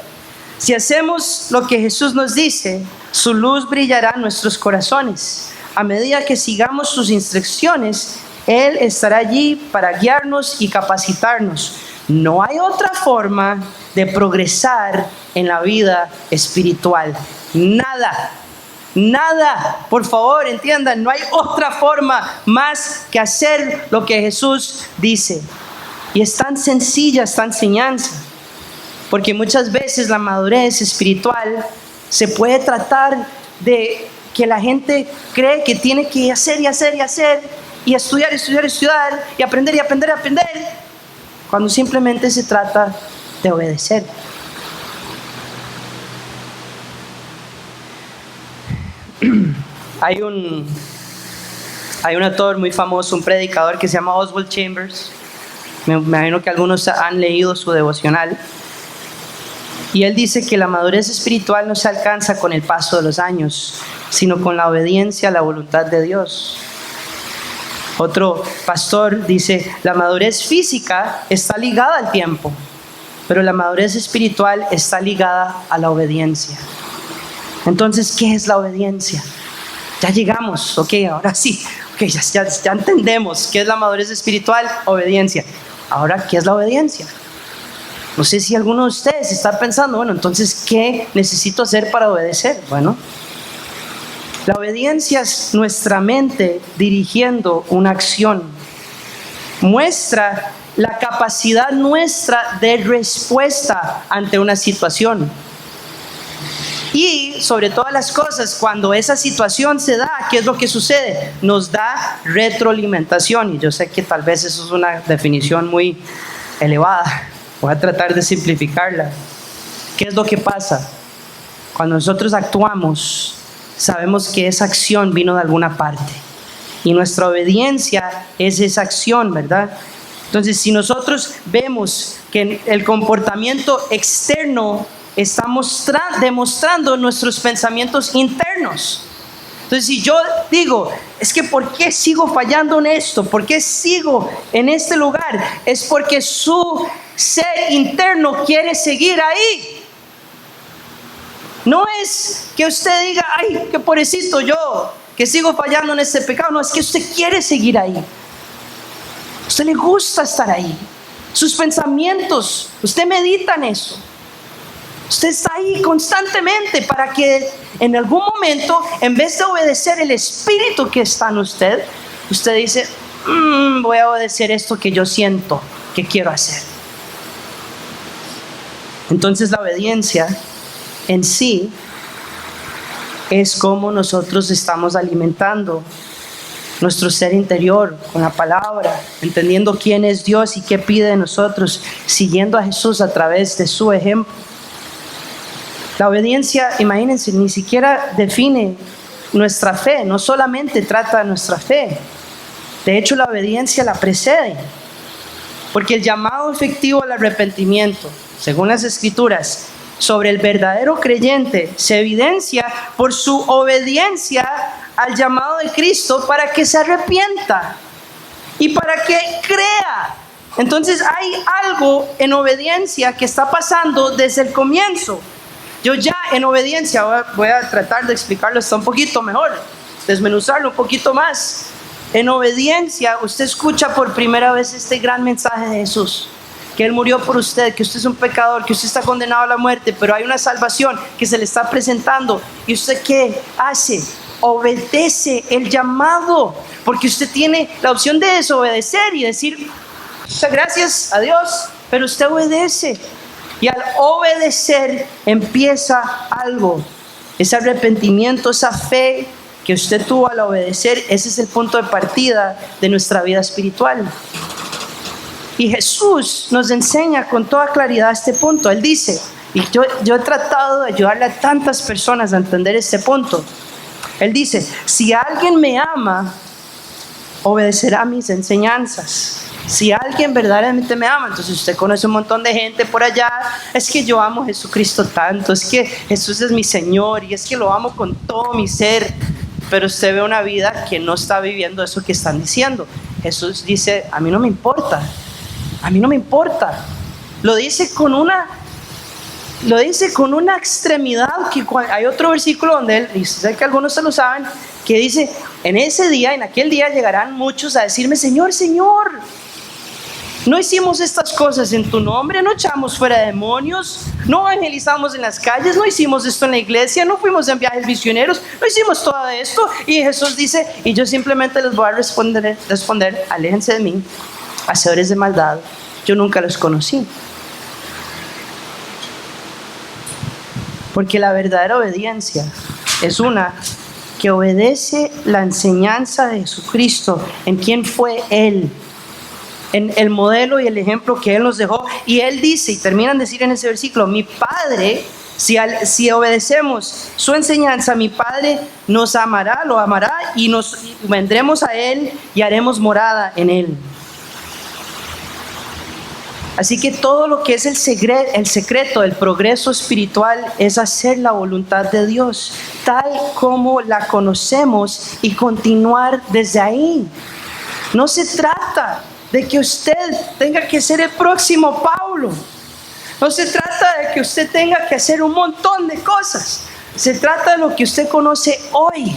si hacemos lo que Jesús nos dice, su luz brillará en nuestros corazones. A medida que sigamos sus instrucciones, Él estará allí para guiarnos y capacitarnos. No hay otra forma de progresar en la vida espiritual. Nada, por favor, entiendan, no hay otra forma más que hacer lo que Jesús dice. Y es tan sencilla esta enseñanza, porque muchas veces la madurez espiritual se puede tratar de que la gente cree que tiene que hacer y estudiar y aprender, cuando simplemente se trata de obedecer. Hay un autor muy famoso, un predicador que se llama Oswald Chambers. Me imagino que algunos han leído su devocional. Y él dice que la madurez espiritual no se alcanza con el paso de los años, sino con la obediencia a la voluntad de Dios. Otro pastor dice: la madurez física está ligada al tiempo, pero la madurez espiritual está ligada a la obediencia. Entonces, ¿qué es la obediencia? Ya llegamos, ahora sí, ya entendemos qué es la madurez espiritual, obediencia. Ahora, ¿qué es la obediencia? No sé si alguno de ustedes está pensando, entonces, ¿qué necesito hacer para obedecer? Bueno, la obediencia es nuestra mente dirigiendo una acción. Muestra la capacidad nuestra de respuesta ante una situación. Y sobre todas las cosas, cuando esa situación se da, ¿qué es lo que sucede? Nos da retroalimentación. Y yo sé que tal vez eso es una definición muy elevada. Voy a tratar de simplificarla. ¿Qué es lo que pasa? Cuando nosotros actuamos, sabemos que esa acción vino de alguna parte. Y nuestra obediencia es esa acción, ¿verdad? Entonces, si nosotros vemos que el comportamiento externo está demostrando nuestros pensamientos internos. Entonces, si yo digo, es que ¿por qué sigo fallando en esto? ¿Por qué sigo en este lugar? Es porque su ser interno quiere seguir ahí. No es que usted diga, ay, qué pobrecito yo, que sigo fallando en este pecado. No, es que usted quiere seguir ahí. usted le gusta estar ahí. Sus pensamientos, usted medita en eso. Usted está ahí constantemente para que en algún momento, en vez de obedecer el espíritu que está en usted, usted dice, voy a obedecer esto que yo siento que quiero hacer. Entonces la obediencia en sí es como nosotros estamos alimentando nuestro ser interior con la palabra, entendiendo quién es Dios y qué pide de nosotros, siguiendo a Jesús a través de su ejemplo. La obediencia, imagínense, ni siquiera define nuestra fe, no solamente trata de nuestra fe. De hecho, la obediencia la precede, porque el llamado efectivo al arrepentimiento, según las Escrituras, sobre el verdadero creyente se evidencia por su obediencia al llamado de Cristo para que se arrepienta y para que crea. Entonces hay algo en obediencia que está pasando desde el comienzo. Yo ya en obediencia, voy a tratar de explicarlo hasta un poquito mejor, desmenuzarlo un poquito más. En obediencia usted escucha por primera vez este gran mensaje de Jesús, que Él murió por usted, que usted es un pecador, que usted está condenado a la muerte, pero hay una salvación que se le está presentando. ¿Y usted qué hace? Obedece el llamado, porque usted tiene la opción de desobedecer y decir, muchas gracias a Dios, pero usted obedece. Y al obedecer empieza algo, ese arrepentimiento, esa fe que usted tuvo al obedecer, ese es el punto de partida de nuestra vida espiritual. Y Jesús nos enseña con toda claridad este punto. Él dice, y yo he tratado de ayudarle a tantas personas a entender este punto. Él dice, si alguien me ama, obedecerá mis enseñanzas. Si alguien verdaderamente me ama, entonces usted conoce un montón de gente por allá, es que yo amo a Jesucristo tanto, es que Jesús es mi Señor y es que lo amo con todo mi ser. Pero usted ve una vida que no está viviendo eso que están diciendo. Jesús dice, a mí no me importa. A mí no me importa. Lo dice con una extremidad que hay otro versículo donde él, y sé que algunos se lo saben, que dice, en aquel día llegarán muchos a decirme, Señor, Señor, no hicimos estas cosas en tu nombre, no echamos fuera demonios, no evangelizamos en las calles, no hicimos esto en la iglesia, no fuimos en viajes misioneros, no hicimos todo esto. Y Jesús dice, y yo simplemente les voy a responder, aléjense de mí, hacedores de maldad, yo nunca los conocí. Porque la verdadera obediencia es una que obedece la enseñanza de Jesucristo, en quién fue Él, en el modelo y el ejemplo que Él nos dejó. Y Él dice, y terminan de decir en ese versículo, mi Padre, si obedecemos su enseñanza, mi Padre nos amará, lo amará y vendremos a Él y haremos morada en Él. Así que todo lo que es el secreto del progreso espiritual es hacer la voluntad de Dios, tal como la conocemos y continuar desde ahí. No se trata de que usted tenga que ser el próximo Pablo. No se trata de que usted tenga que hacer un montón de cosas. Se trata de lo que usted conoce hoy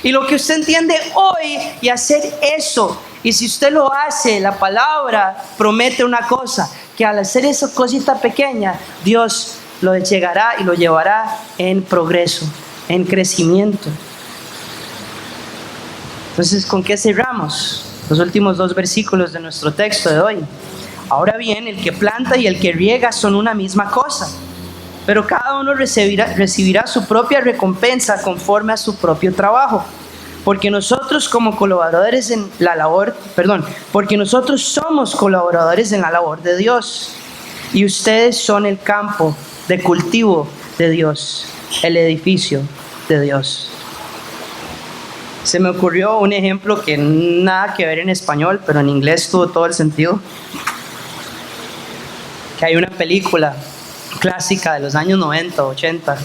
y lo que usted entiende hoy y hacer eso. Y si usted lo hace, la palabra promete una cosa, que al hacer esa cosita pequeña, Dios lo llegará y lo llevará en progreso, en crecimiento. Entonces, ¿con qué cerramos? Los últimos 2 versículos de nuestro texto de hoy. Ahora bien, el que planta y el que riega son una misma cosa, pero cada uno recibirá su propia recompensa conforme a su propio trabajo. Porque nosotros somos colaboradores en la labor de Dios, y ustedes son el campo de cultivo de Dios, el edificio de Dios. Se me ocurrió un ejemplo que nada que ver en español, pero en inglés tuvo todo el sentido. Que hay una película clásica de los años 90, 80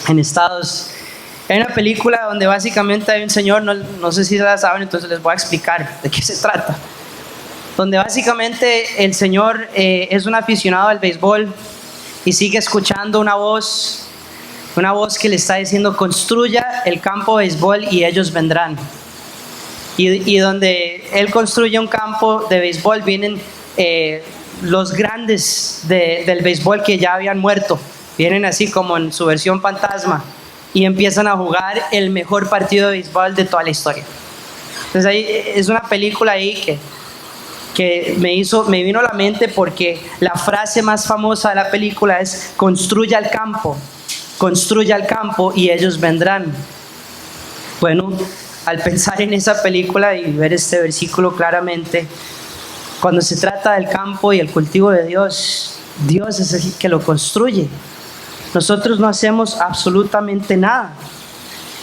en Estados Unidos. Hay una película donde básicamente hay un señor, no sé si la saben, entonces les voy a explicar de qué se trata. Donde básicamente el señor es un aficionado al béisbol y sigue escuchando una voz que le está diciendo, construya el campo de béisbol y ellos vendrán. y donde él construye un campo de béisbol, vienen los grandes del béisbol que ya habían muerto, vienen así como en su versión fantasma y empiezan a jugar el mejor partido de béisbol de toda la historia. Entonces ahí es una película ahí que me vino a la mente, porque la frase más famosa de la película es: construya el campo y ellos vendrán. Bueno, al pensar en esa película y ver este versículo claramente, cuando se trata del campo y el cultivo de Dios, Dios es el que lo construye. Nosotros no hacemos absolutamente nada.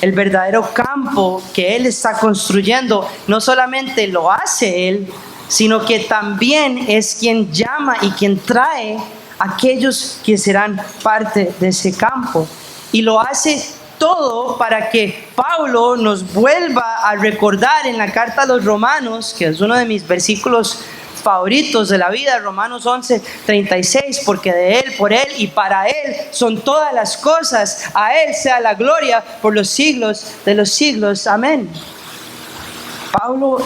El verdadero campo que Él está construyendo, no solamente lo hace Él, sino que también es quien llama y quien trae a aquellos que serán parte de ese campo. Y lo hace todo para que Pablo nos vuelva a recordar en la carta a los Romanos, que es uno de mis versículos favoritos de la vida, Romanos 11:36, porque de Él, por Él y para Él son todas las cosas, a Él sea la gloria por los siglos de los siglos, amén. Pablo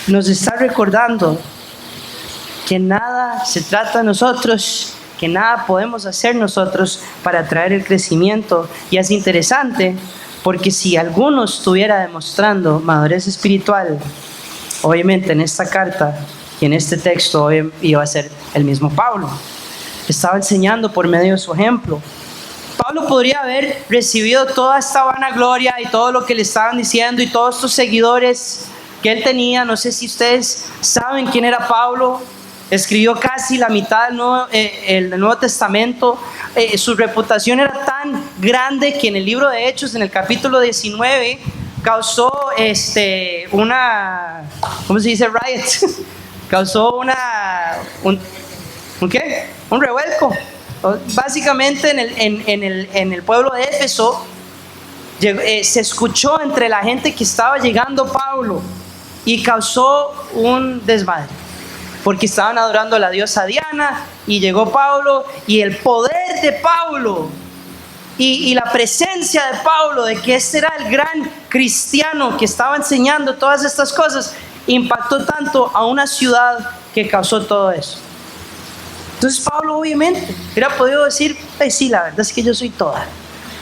nos está recordando que nada se trata de nosotros, que nada podemos hacer nosotros para traer el crecimiento. Y es interesante, porque si alguno estuviera demostrando madurez espiritual, obviamente en esta carta y en este texto iba a ser el mismo Pablo. Estaba enseñando por medio de su ejemplo. Pablo podría haber recibido toda esta vanagloria y todo lo que le estaban diciendo y todos estos seguidores que él tenía. No sé si ustedes saben quién era Pablo. Escribió casi la mitad del Nuevo Testamento. Su reputación era tan grande que en el libro de Hechos, en el capítulo 19, causó una, ¿cómo se dice? Riot. Causó un revuelco. Básicamente en el pueblo de Éfeso se escuchó entre la gente que estaba llegando Pablo y causó un desmadre, porque estaban adorando a la diosa Diana y llegó Pablo, y el poder de Pablo y la presencia de Pablo, de que este era el gran cristiano que estaba enseñando todas estas cosas, impactó tanto a una ciudad que causó todo eso. Entonces Pablo obviamente hubiera podido decir: sí, la verdad es que yo soy toda.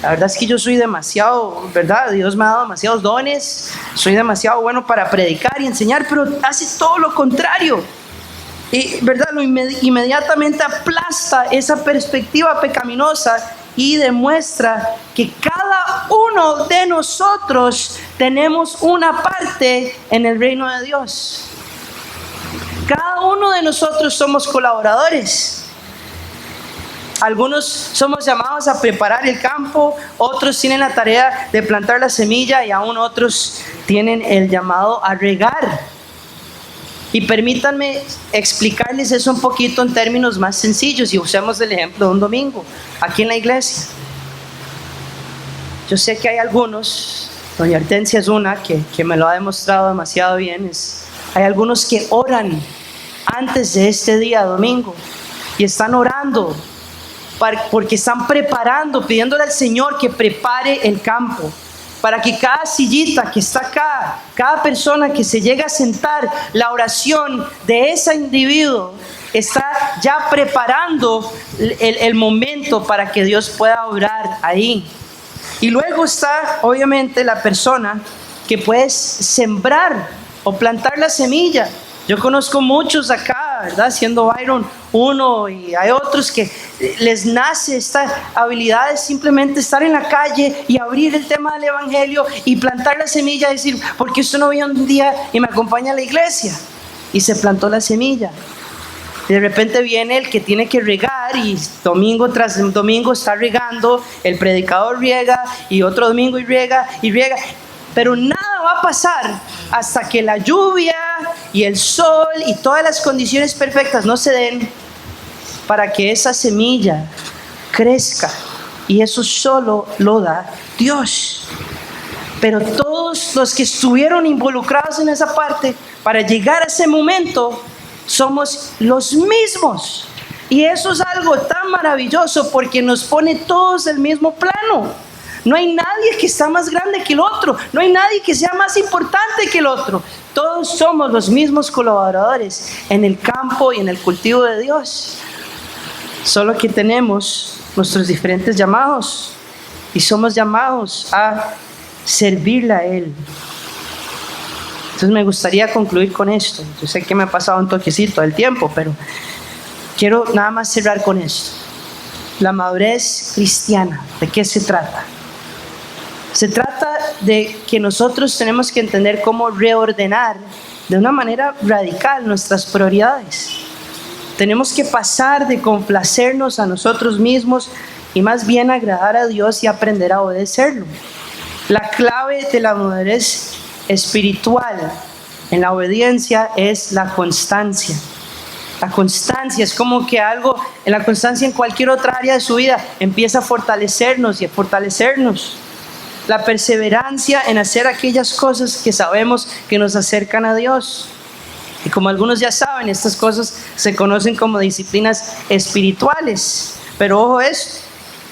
La verdad es que yo soy demasiado, ¿verdad? Dios me ha dado demasiados dones, soy demasiado bueno para predicar y enseñar, pero hace todo lo contrario. Y, ¿verdad? Inmediatamente aplasta esa perspectiva pecaminosa y demuestra que cada uno de nosotros tenemos una parte en el reino de Dios. Cada uno de nosotros somos colaboradores. Algunos somos llamados a preparar el campo, otros tienen la tarea de plantar la semilla y aún otros tienen el llamado a regar. Y permítanme explicarles eso un poquito en términos más sencillos, y usemos el ejemplo de un domingo aquí en la iglesia. Yo sé que hay algunos, doña Hortensia es una que me lo ha demostrado demasiado bien, hay algunos que oran antes de este día domingo y están orando porque están preparando, pidiéndole al Señor que prepare el campo, para que cada sillita que está acá, cada persona que se llega a sentar, la oración de ese individuo está ya preparando el momento para que Dios pueda orar ahí. Y luego está obviamente la persona que puede sembrar o plantar la semilla. Yo conozco muchos acá, ¿verdad? Siendo Byron uno, y hay otros que les nace esta habilidad de simplemente estar en la calle y abrir el tema del evangelio y plantar la semilla, y decir: ¿por qué usted no viene un día y me acompaña a la iglesia? Y se plantó la semilla. Y de repente viene el que tiene que regar, y domingo tras domingo está regando, el predicador riega, y otro domingo y riega, pero nada va a pasar hasta que la lluvia y el sol y todas las condiciones perfectas no se den para que esa semilla crezca, y eso solo lo da Dios. Pero todos los que estuvieron involucrados en esa parte para llegar a ese momento somos los mismos, y eso es algo tan maravilloso porque nos pone todos del mismo plano. No hay nadie que está más grande que el otro, no hay nadie que sea más importante que el otro. Todos somos los mismos colaboradores en el campo y en el cultivo de Dios. Solo que tenemos nuestros diferentes llamados y somos llamados a servirle a Él. Entonces me gustaría concluir con esto. Yo sé que me ha pasado un toquecito del tiempo, pero quiero nada más cerrar con esto. La madurez cristiana, ¿de qué se trata? Se trata de que nosotros tenemos que entender cómo reordenar de una manera radical nuestras prioridades. Tenemos que pasar de complacernos a nosotros mismos y más bien agradar a Dios y aprender a obedecerlo. La clave de la madurez espiritual en la obediencia es la constancia. La constancia es como que algo, en la constancia en cualquier otra área de su vida empieza a fortalecernos y a fortalecernos. La perseverancia en hacer aquellas cosas que sabemos que nos acercan a Dios. Y como algunos ya saben, estas cosas se conocen como disciplinas espirituales. Pero ojo esto,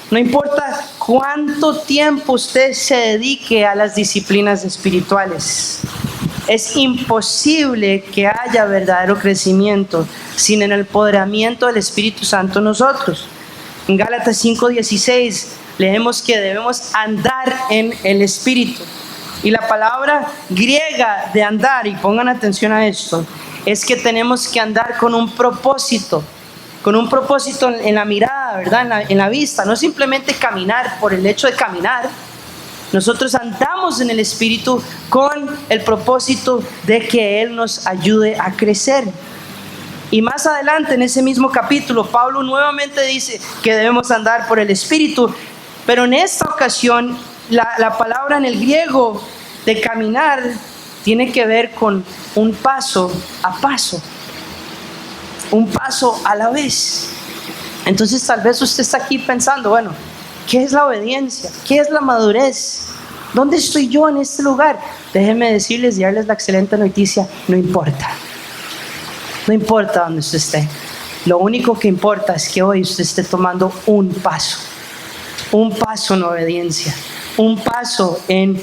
no importa cuánto tiempo usted se dedique a las disciplinas espirituales, es imposible que haya verdadero crecimiento sin el empoderamiento del Espíritu Santo en nosotros. En Gálatas 5:16 leemos que debemos andar en el Espíritu. Y la palabra griega de andar, y pongan atención a esto, es que tenemos que andar con un propósito en la mirada, ¿verdad? En la vista, no simplemente caminar por el hecho de caminar. Nosotros andamos en el Espíritu con el propósito de que Él nos ayude a crecer. Y más adelante en ese mismo capítulo, Pablo nuevamente dice que debemos andar por el Espíritu, pero en esta ocasión la palabra en el griego de caminar tiene que ver con un paso a paso, un paso a la vez. Entonces tal vez usted está aquí pensando, bueno, ¿qué es la obediencia? ¿Qué es la madurez? ¿Dónde estoy yo en este lugar? Déjenme decirles y darles la excelente noticia, no importa. No importa dónde usted esté. Lo único que importa es que hoy usted esté tomando un paso en obediencia, un paso en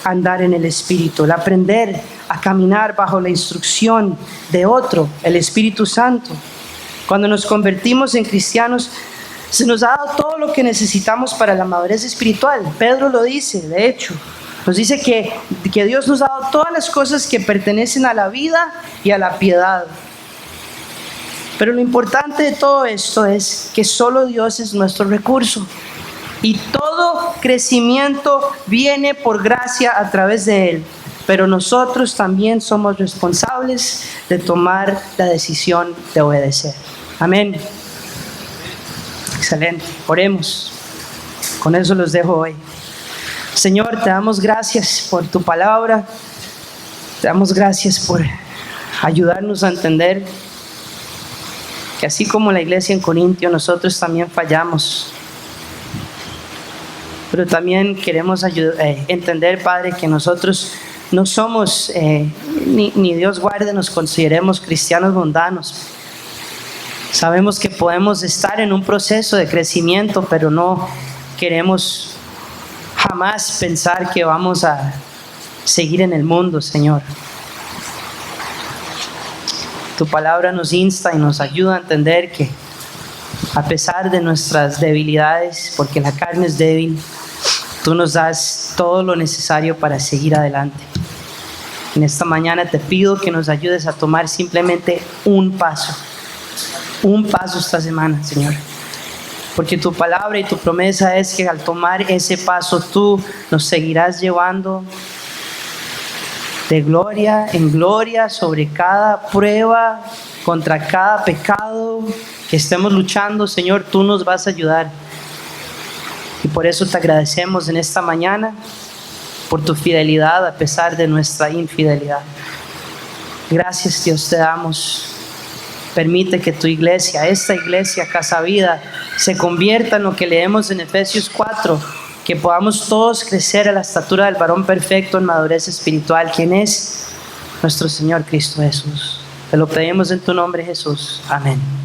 andar en el Espíritu, el aprender a caminar bajo la instrucción de otro, el Espíritu Santo. Cuando nos convertimos en cristianos, se nos ha dado todo lo que necesitamos para la madurez espiritual. Pedro lo dice, de hecho, nos dice que Dios nos ha dado todas las cosas que pertenecen a la vida y a la piedad. Pero lo importante de todo esto es que solo Dios es nuestro recurso. Y todo crecimiento viene por gracia a través de Él. Pero nosotros también somos responsables de tomar la decisión de obedecer. Amén. Excelente. Oremos. Con eso los dejo hoy. Señor, te damos gracias por tu palabra. Te damos gracias por ayudarnos a entender que así como la iglesia en Corintio, nosotros también fallamos. Pero también queremos entender, Padre, que nosotros no somos, ni Dios guarde, nos consideremos cristianos mundanos. Sabemos que podemos estar en un proceso de crecimiento, pero no queremos jamás pensar que vamos a seguir en el mundo, Señor. Tu palabra nos insta y nos ayuda a entender que a pesar de nuestras debilidades, porque la carne es débil, tú nos das todo lo necesario para seguir adelante. En esta mañana te pido que nos ayudes a tomar simplemente un paso esta semana, Señor. Porque tu palabra y tu promesa es que al tomar ese paso tú nos seguirás llevando de gloria en gloria sobre cada prueba, contra cada pecado que estemos luchando. Señor, tú nos vas a ayudar. Y por eso te agradecemos en esta mañana por tu fidelidad a pesar de nuestra infidelidad. Gracias, Dios, te damos. Permite que tu iglesia, esta iglesia Casa Vida, se convierta en lo que leemos en Efesios 4, que podamos todos crecer a la estatura del varón perfecto en madurez espiritual, quien es nuestro Señor Cristo Jesús. Te lo pedimos en tu nombre, Jesús. Amén.